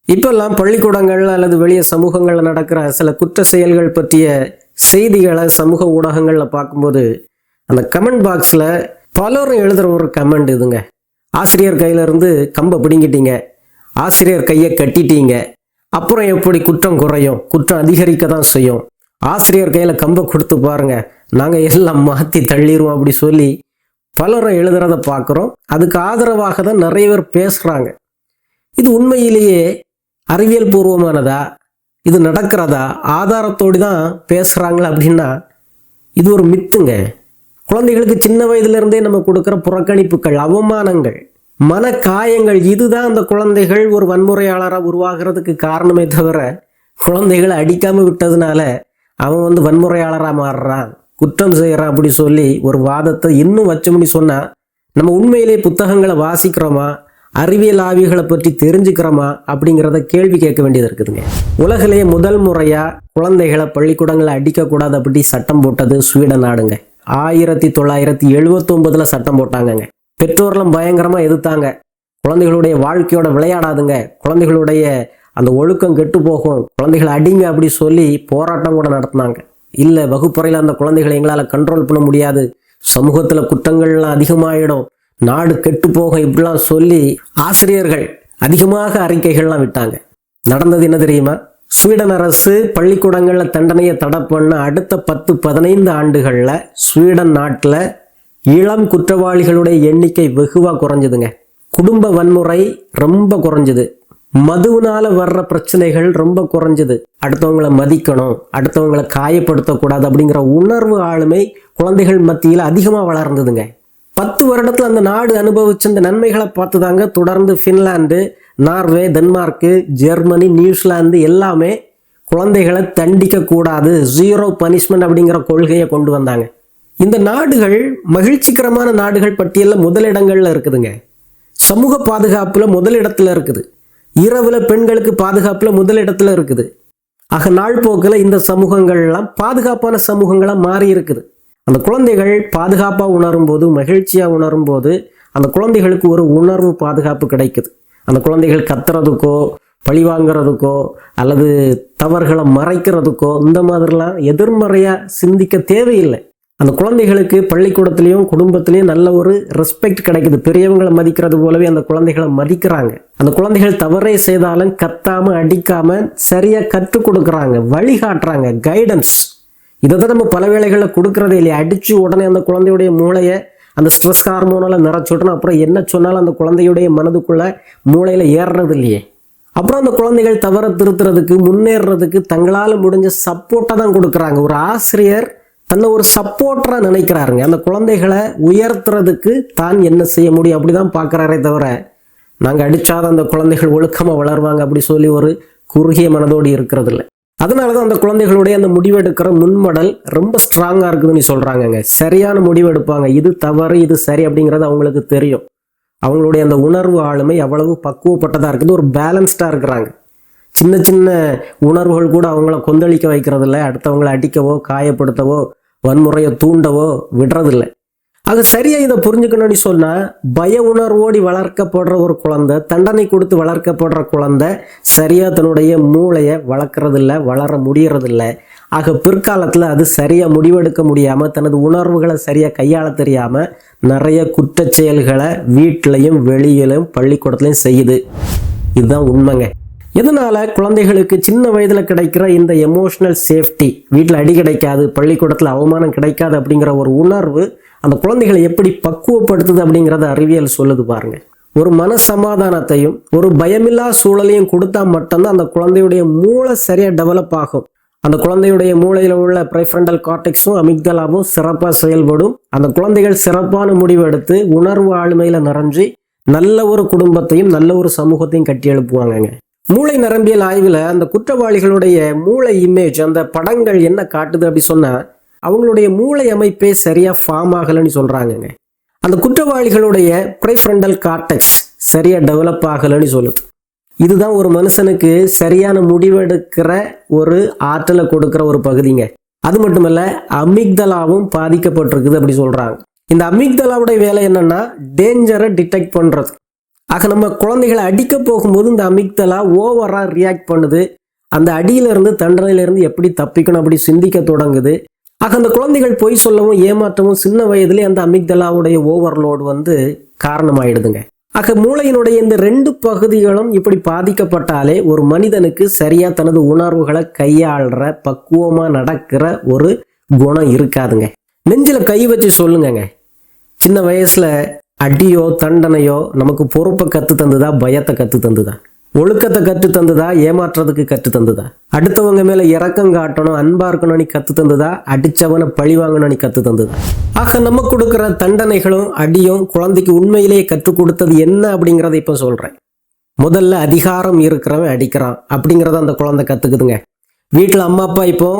இப்பெல்லாம் பள்ளிக்கூடங்கள் அல்லது வெளிய சமூகங்களில் நடக்கிற சில குற்ற செயல்கள் பற்றிய செய்திகளை சமூக ஊடகங்களில் பார்க்கும்போது அந்த கமெண்ட் பாக்ஸில் பலரும் எழுதுகிற ஒரு கமெண்ட் இதுங்க. ஆசிரியர் கையிலேருந்து கம்பை பிடிங்கிட்டீங்க, ஆசிரியர் கையை கட்டிட்டீங்க, அப்புறம் எப்படி குற்றம் குறையும், குற்றம் அதிகரிக்க தான் செய்யும், ஆசிரியர் கையில் கம்பை கொடுத்து பாருங்க, நாங்கள் எல்லாம் மாற்றி தள்ளிடுவோம் அப்படி சொல்லி பலரும் எழுதுறத பார்க்குறோம். அதுக்கு ஆதரவாக தான் நிறைய பேர் பேசுகிறாங்க. இது உண்மையிலேயே அறிவியல் பூர்வமானதா, இது நடக்கிறதா, ஆதாரத்தோடு தான் பேசுகிறாங்களா அப்படின்னா இது ஒரு மித்துங்க. குழந்தைகளுக்கு சின்ன வயதிலிருந்தே நம்ம கொடுக்குற புறக்கணிப்புகள், அவமானங்கள், மன காயங்கள், இதுதான் அந்த குழந்தைகள் ஒரு வன்முறையாளராக உருவாகிறதுக்கு காரணமே தவிர குழந்தைகளை அடிக்காமல் விட்டதுனால அவன் வன்முறையாளராக மாறுறான், குற்றம் செய்கிறான் அப்படி சொல்லி ஒரு வாதத்தை இன்னும் வச்சோம்னு சொன்னால் நம்ம உண்மையிலே புத்தகங்களை வாசிக்கிறோமா, அறிவியல் ஆய்வுகளை பற்றி தெரிஞ்சுக்கிறோமா அப்படிங்கிறத கேள்வி கேட்க வேண்டியது இருக்குதுங்க. உலகிலேயே முதல் முறையாக குழந்தைகளை பள்ளிக்கூடங்களை அடிக்கக்கூடாது அப்படி சட்டம் போட்டது ஸ்வீடன் நாடுங்க. 1979 சட்டம் போட்டாங்கங்க. பெற்றோர்களும் பயங்கரமாக எதிர்த்தாங்க. குழந்தைகளுடைய வாழ்க்கையோட விளையாடாதுங்க, குழந்தைகளுடைய அந்த ஒழுக்கம் கெட்டு போகும், குழந்தைகளை அடிங்க அப்படி சொல்லி போராட்டம் கூட நடத்தினாங்க. இல்லை, வகுப்பறையில் அந்த குழந்தைகளை எங்களால் கண்ட்ரோல் பண்ண முடியாது, சமூகத்தில் குற்றங்கள்லாம் அதிகமாகிடும், நாடு கெட்டு போகும், இப்படிலாம் சொல்லி ஆசிரியர்கள் அதிகமாக அறிக்கைகள்லாம் விட்டாங்க. நடந்தது என்ன தெரியுமா? ஸ்வீடன் அரசு பள்ளிக்கூடங்களில் தண்டனையை தடை பண்ண அடுத்த 10-15 ஆண்டுகளில் ஸ்வீடன் நாட்டில் இளம் குற்றவாளிகளுடைய எண்ணிக்கை வெகுவாக குறைஞ்சுதுங்க. குடும்ப வன்முறை ரொம்ப குறைஞ்சுது, மதுவினால வர்ற பிரச்சனைகள் ரொம்ப குறைஞ்சுது. அடுத்தவங்களை மதிக்கணும், அடுத்தவங்களை காயப்படுத்தக்கூடாது அப்படிங்கிற உணர்வு ஆளுமை குழந்தைகள் மத்தியில் அதிகமாக வளர்ந்ததுங்க. 10 வருடத்தில் அந்த நாடு அனுபவிச்ச அந்த நன்மைகளை பார்த்து தாங்க தொடர்ந்து Finland, Norway, Denmark, Germany, New Zealand எல்லாமே குழந்தைகளை தண்டிக்க கூடாது, 0 பனிஷ்மெண்ட் அப்படிங்கிற கொள்கையை கொண்டு வந்தாங்க. இந்த நாடுகள் மகிழ்ச்சிகரமான நாடுகள் பட்டியலில் முதலிடங்களில் இருக்குதுங்க. சமூக பாதுகாப்பில் முதலிடத்தில் இருக்குது, இரவுல பெண்களுக்கு பாதுகாப்பில் முதலிடத்தில் இருக்குது. ஆக நாள் போக்கில் இந்த சமூகங்கள்லாம் பாதுகாப்பான சமூகங்களாக மாறி இருக்குது. அந்த குழந்தைகள் பாதுகாப்பாக உணரும் போது, மகிழ்ச்சியாக உணரும் போது அந்த குழந்தைகளுக்கு ஒரு உணர்வு பாதுகாப்பு கிடைக்குது. அந்த குழந்தைகள் கத்துறதுக்கோ, பழி வாங்கிறதுக்கோ, அல்லது தவறுகளை மறைக்கிறதுக்கோ இந்த மாதிரிலாம் எதிர்மறையாக சிந்திக்க தேவையில்லை. அந்த குழந்தைகளுக்கு பள்ளிக்கூடத்துலேயும் குடும்பத்துலேயும் நல்ல ஒரு ரெஸ்பெக்ட் கிடைக்குது. பெரியவங்களை மதிக்கிறது போலவே அந்த குழந்தைகளை மதிக்கிறாங்க. அந்த குழந்தைகள் தவறே செய்தாலும் கத்தாமல் அடிக்காமல் சரியாக கற்றுக் கொடுக்குறாங்க, வழிகாட்டுறாங்க, கைடன்ஸ். இதை தான் நம்ம பல வேளைகளில் கொடுக்குறதே இல்லையா. அடித்து உடனே அந்த குழந்தையுடைய மூளையை அந்த ஸ்ட்ரெஸ் ஹார்மோனால் நிறச்சுடணும், அப்புறம் என்ன சொன்னாலும் அந்த குழந்தையுடைய மனதுக்குள்ளே மூளையில் ஏறுறது இல்லையே. அப்புறம் அந்த குழந்தைகள் தவற திருத்துறதுக்கு, முன்னேறதுக்கு தங்களால் முடிஞ்ச சப்போர்ட்டாக தான் கொடுக்குறாங்க. ஒரு ஆசிரியர் தன்னை ஒரு சப்போர்ட்டராக நினைக்கிறாருங்க. அந்த குழந்தைகளை உயர்த்துறதுக்கு தான் என்ன செய்ய முடியும் அப்படி தான் பார்க்குறாரே தவிர நாங்கள் அடித்தாதான் அந்த குழந்தைகள் ஒழுக்கமாக வளருவாங்க அப்படி சொல்லி ஒரு குறுகிய மனதோடு இருக்கிறது இல்லை. அதனால தான் அந்த குழந்தைகளுடைய அந்த முடிவெடுக்கிற முன்மடல் ரொம்ப ஸ்ட்ராங்காக இருக்குதுன்னு சொல்கிறாங்கங்க. சரியான முடிவெடுப்பாங்க, இது தவறு இது சரி அப்படிங்கிறது அவங்களுக்கு தெரியும். அவங்களுடைய அந்த உணர்வு ஆளுமை அவ்வளவு பக்குவப்பட்டதாக இருக்குது, ஒரு பேலன்ஸ்டாக இருக்கிறாங்க. சின்ன சின்ன உணர்வுகள் கூட அவங்கள கொந்தளிக்க வைக்கிறதில்ல, அடுத்தவங்களை அடிக்கவோ காயப்படுத்தவோ வன்முறையை தூண்டவோ விடுறதில்லை. அது சரியாக இதை புரிஞ்சுக்கணும்னு சொன்னால், பய உணர்வோடி வளர்க்கப்படுற ஒரு குழந்தை, தண்டனை கொடுத்து வளர்க்கப்படுற குழந்தை சரியாக தன்னுடைய மூளையை வளர்க்குறதில்ல, வளர முடியறதில்ல. ஆக பிற்காலத்தில் அது சரியாக முடிவெடுக்க முடியாமல், தனது உணர்வுகளை சரியாக கையாள தெரியாமல் நிறைய குற்றச் செயல்களை வீட்டிலையும் வெளியிலும் பள்ளிக்கூடத்துலையும் செய்யுது. இதுதான் உண்மைங்க. இதனால் குழந்தைகளுக்கு சின்ன வயதில் கிடைக்கிற இந்த எமோஷ்னல் சேஃப்டி, வீட்டில் அடி கிடைக்காது, பள்ளிக்கூடத்தில் அவமானம் கிடைக்காது அப்படிங்கிற ஒரு உணர்வு அந்த குழந்தைகளை எப்படி பக்குவப்படுத்துது அப்படிங்கிறத அறிவியல் சொல்லுது பாருங்க. ஒரு மன சமாதானத்தையும் ஒரு பயமில்லா சூழலையும் கொடுத்தா மட்டும்தான் அந்த குழந்தையுடைய மூளை சரியாக டெவலப் ஆகும். அந்த குழந்தையுடைய மூளையில் உள்ள ப்ரைஃப்ரண்டல் கார்டெக்ஸும் அமிக்டலாவும் சிறப்பாக செயல்படும். அந்த குழந்தைகள் சிறப்பான முடிவு எடுத்து உணர்வு ஆளுமையில் நிறைஞ்சு நல்ல ஒரு குடும்பத்தையும் நல்ல ஒரு சமூகத்தையும் கட்டி எழுப்புவாங்கங்க. மூளை நரம்பியல் ஆய்வில் அந்த குற்றவாளிகளுடைய மூளை இமேஜ், அந்த படங்கள் என்ன காட்டுது அப்படி சொன்னால், அவங்களுடைய மூளை அமைப்பே சரியாக ஃபார்ம் ஆகலைன்னு சொல்கிறாங்கங்க. அந்த குற்றவாளிகளுடைய ப்ரைஃப்ரண்டல் கார்டெக்ஸ் சரியாக டெவலப் ஆகலைன்னு சொல்லுது. இதுதான் ஒரு மனுஷனுக்கு சரியான முடிவெடுக்கிற ஒரு ஆற்றலை கொடுக்குற ஒரு பகுதிங்க. அது மட்டுமல்ல, அமிக்தலாவும் பாதிக்கப்பட்டிருக்குது அப்படி சொல்கிறாங்க. இந்த அமிக்தலாவுடைய வேலை என்னன்னா, டேஞ்சரை டிடெக்ட் பண்ணுறது. ஆக நம்ம குழந்தைகளை அடிக்க போகும்போது இந்த அமிக்தலா ஓவரா ரியாக்ட் பண்ணுது. அந்த அடியிலிருந்து தண்டனையிலிருந்து எப்படி தப்பிக்கணும் அப்படி சிந்திக்க தொடங்குது. ஆக அந்த குழந்தைகள் பொய் சொல்லவும் ஏமாற்றவும் சின்ன வயதிலே அந்த அமிக்தலாவுடைய ஓவர்லோடு காரணமாயிடுதுங்க. ஆக மூளையினுடைய இந்த 2 பகுதிகளும் இப்படி பாதிக்கப்பட்டாலே ஒரு மனிதனுக்கு சரியா தனது உணர்வுகளை கையாளுற பக்குவமா நடக்கிற ஒரு குணம் இருக்காதுங்க. நெஞ்சில கை வச்சு சொல்லுங்க, சின்ன வயசுல அடியோ தண்டனையோ நமக்கு பொறுப்பை கத்து தந்துதா, பயத்தை கத்து தந்துதா, ஒழுக்கத்தை கற்று தந்துதா, ஏமாற்றுறதுக்கு கற்று தந்துதா, அடுத்தவங்க மேல இரக்கம் காட்டணும், அன்பா இருக்கணும் நீ கத்து தந்துதா, அடிச்சவனை பழி வாங்கணும் நீ கத்து தந்துதா. ஆக நம்ம கொடுக்குற தண்டனைகளும் அடியும் குழந்தைக்கு உண்மையிலேயே கற்றுக் கொடுத்தது என்ன அப்படிங்கிறத இப்ப சொல்றேன். முதல்ல அதிகாரம் இருக்கிறவன் அடிக்கிறான் அப்படிங்கிறத அந்த குழந்தை கத்துக்குதுங்க. வீட்டுல அம்மா அப்பா இப்போ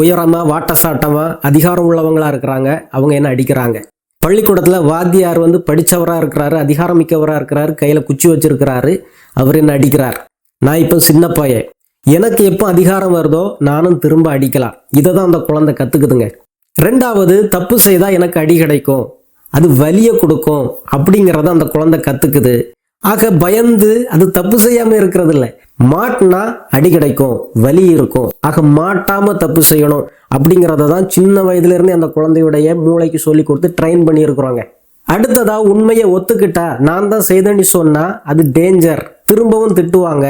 உயரமா வாட்டசாட்டமா அதிகாரம் உள்ளவங்களா இருக்கிறாங்க, அவங்க என்ன அடிக்கிறாங்க. பள்ளிக்கூடத்துல வாத்தியார் படிச்சவரா இருக்கிறாரு, அதிகாரம் மிக்கவரா இருக்கிறாரு, கையில குச்சி வச்சிருக்கிறாரு, அவர் என்ன அடிக்கிறார். நான் இப்போ சின்ன பையன், எனக்கு எப்போ அதிகாரம் வருதோ நானும் திரும்ப அடிக்கலாம். இதை தான் அந்த குழந்தை கத்துக்குதுங்க. 2வது, தப்பு செய்தா எனக்கு அடி கிடைக்கும், அது வலியை கொடுக்கும் அப்படிங்கிறத அந்த குழந்தை கத்துக்குது. ஆக பயந்து அது தப்பு செய்யாம இருக்கிறது இல்லை, மாட்டினா அடி கிடைக்கும், வலி இருக்கும், ஆக மாட்டாம தப்பு செய்யணும் அப்படிங்கிறத தான் சின்ன வயதுல இருந்தே அந்த குழந்தையுடைய மூளைக்கு சொல்லி கொடுத்து ட்ரெயின் பண்ணி இருக்கிறோங்க. அடுத்ததா உண்மையை ஒத்துக்கிட்டா, நான் தான் செய்தேன்னு சொன்னா அது டேஞ்சர், திரும்பவும் திட்டுவாங்க,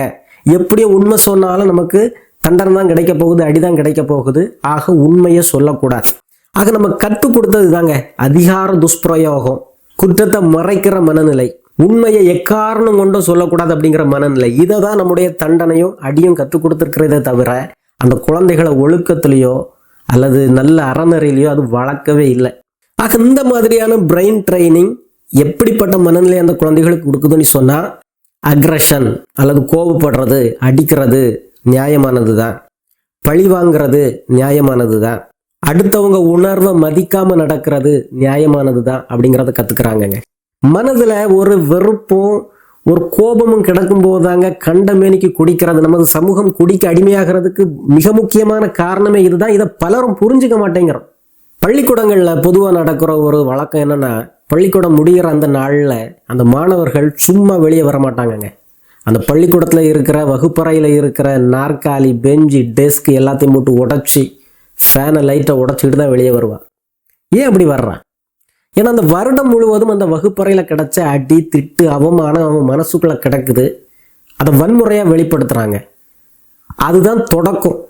எப்படியும் உண்மை சொன்னாலும் நமக்கு தண்டனை தான் கிடைக்க போகுது, அடிதான் கிடைக்க போகுது, ஆக உண்மையை சொல்லக்கூடாது. ஆக நம்ம கற்றுக் கொடுத்தது தாங்க அதிகார துஷ்பிரயோகம், குற்றத்தை மறைக்கிற மனநிலை, உண்மையை எக்காரணம் கொண்டும் சொல்லக்கூடாது அப்படிங்கிற மனநிலை. இதை தான் நம்முடைய தண்டனையும் அடியும் கற்றுக் கொடுத்துருக்கிறதே தவிர அந்த குழந்தைகளை ஒழுக்கத்திலேயோ அல்லது நல்ல அறநெறியிலையோ அது வளர்க்கவே இல்லை. ஆக இந்த மாதிரியான பிரெயின் ட்ரைனிங் எப்படிப்பட்ட மனநிலை அந்த குழந்தைகளுக்கு கொடுக்குதுன்னு சொன்னா, அக்ரஷன் அல்லது கோபப்படுறது, அடிக்கிறது நியாயமானது தான், பழி வாங்கிறது நியாயமானது தான், அடுத்தவங்க உணர்வை மதிக்காம நடக்கிறது நியாயமானது தான் அப்படிங்கிறத கத்துக்கிறாங்கங்க. மனதுல ஒரு வெறுப்பும் ஒரு கோபமும் கிடக்கும் போதுதாங்க கண்டமேனிக்கு குடிக்கிறது. நமது சமூகம் குடிக்க அடிமையாகிறதுக்கு மிக முக்கியமான காரணமே இதுதான். இதை பலரும் புரிஞ்சுக்க மாட்டேங்கிறோம். பள்ளிக்கூடங்கள்ல பொதுவாக நடக்கிற ஒரு வழக்கம் என்னன்னா, பள்ளிக்கூடம் முடிகிற அந்த நாள்ல அந்த மாணவர்கள் சும்மா வெளியே வர மாட்டாங்கங்க. அந்த பள்ளிக்கூடத்துல இருக்கிற வகுப்பறையில இருக்கிற நாற்காலி, பெஞ்சு, டெஸ்க் எல்லாத்தையும் போட்டு உடைச்சி ஃபேனை லைட்டை உடைச்சிட்டு தான் வெளியே வருவான். ஏன் அப்படி வர்றான்? ஏன்னா அந்த வருடம் முழுவதும் அந்த வகுப்பறையில் கிடைச்ச அடி, திட்டு, அவமானம் அவன் மனசுக்குள்ள கிடக்குது, அதை வன்முறையாக வெளிப்படுத்துகிறாங்க. அதுதான் தொடக்கம்.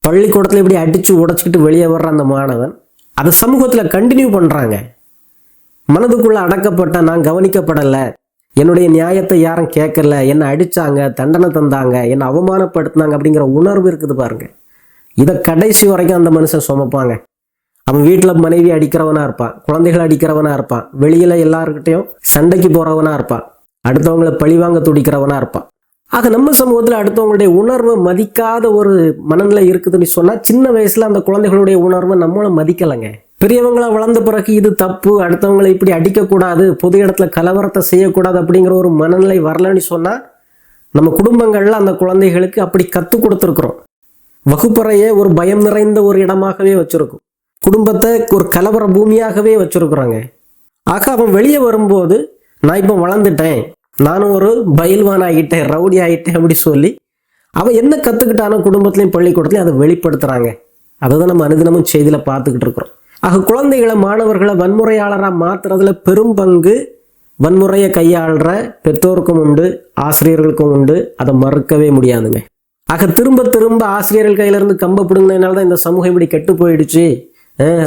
பள்ளிக்கூடத்தில் இப்படி அடித்து உடைச்சிக்கிட்டு வெளியே வர்ற அந்த மாணவன் அதை சமூகத்தில் கண்டினியூ பண்ணுறாங்க. மனதுக்குள்ளே அடக்கப்பட்ட நான் கவனிக்கப்படலை, என்னுடைய நியாயத்தை யாரும் கேட்கல, என்னை அடித்தாங்க, தண்டனை தந்தாங்க, என்னை அவமானப்படுத்தினாங்க அப்படிங்கிற உணர்வு இருக்குது பாருங்க. இதை கடைசி வரைக்கும் அந்த மனுஷன் சுமப்பாங்க. அவன் வீட்டில் மனைவி அடிக்கிறவனா இருப்பான், குழந்தைகள் அடிக்கிறவனா இருப்பான், வெளியில எல்லாருக்கிட்டையும் சண்டைக்கு போறவனா இருப்பான், அடுத்தவங்களை பழிவாங்க துடிக்கிறவனா இருப்பான். ஆக நம்ம சமூகத்தில் அடுத்தவங்களுடைய உணர்வை மதிக்காத ஒரு மனநிலை இருக்குதுன்னு சொன்னா, சின்ன வயசுல அந்த குழந்தைகளுடைய உணர்வை நம்மள மதிக்கலைங்க. பெரியவங்களா வளர்ந்த பிறகு இது தப்பு, அடுத்தவங்களை இப்படி அடிக்கக்கூடாது, பொது இடத்துல கலவரத்தை செய்யக்கூடாது அப்படிங்கிற ஒரு மனநிலை வரலன்னு சொன்னா, நம்ம குடும்பங்கள்ல அந்த குழந்தைகளுக்கு அப்படி கற்றுக் கொடுத்துருக்குறோம். வகுப்பறையே ஒரு பயம் நிறைந்த ஒரு இடமாகவே வச்சிருக்கும், குடும்பத்தை ஒரு கலவர பூமியாகவே வச்சிருக்கிறாங்க. ஆக அவன் வெளியே வரும்போது நான் இப்போ வளர்ந்துட்டேன், நானும் ஒரு பயில்வான் ஆகிட்டேன், ரவுடி ஆகிட்டேன் அப்படி சொல்லி அவன் என்ன கற்றுக்கிட்டானோ குடும்பத்திலையும் பள்ளிக்கூடத்துலையும் அதை வெளிப்படுத்துகிறாங்க. அதை தான் நம்ம அனுதினமும் செய்தியில் பார்த்துக்கிட்டு இருக்கிறோம். ஆக குழந்தைகளை, மாணவர்களை வன்முறையாளராக மாற்றுறதுல பெரும் பங்கு வன்முறையை கையாளுற பெற்றோருக்கும் உண்டு, ஆசிரியர்களுக்கும் உண்டு, அதை மறுக்கவே முடியாதுங்க. ஆக திரும்ப திரும்ப ஆசிரியர்கள் கையிலேருந்து கம்ப பிடுங்கினால தான் இந்த சமூகம் இப்படி கெட்டு போயிடுச்சு,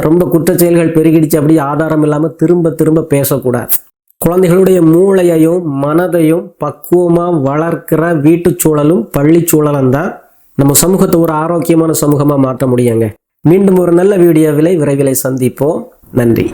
ரொம்ப குற்றச் செயல்கள் பெருகிடுச்சு அப்படி ஆதாரம் இல்லாமல் திரும்ப திரும்ப பேசக்கூடாது. குழந்தைகளுடைய மூளையையும் மனதையும் பக்குவமாக வளர்க்கிற வீட்டு சூழலும் பள்ளி சூழலும் தான் நம்ம சமூகத்தை ஒரு ஆரோக்கியமான சமூகமாக மாற்ற முடியுங்க. மீண்டும் ஒரு நல்ல வீடியோவிலை விரைவில் சந்திப்போம். நன்றி.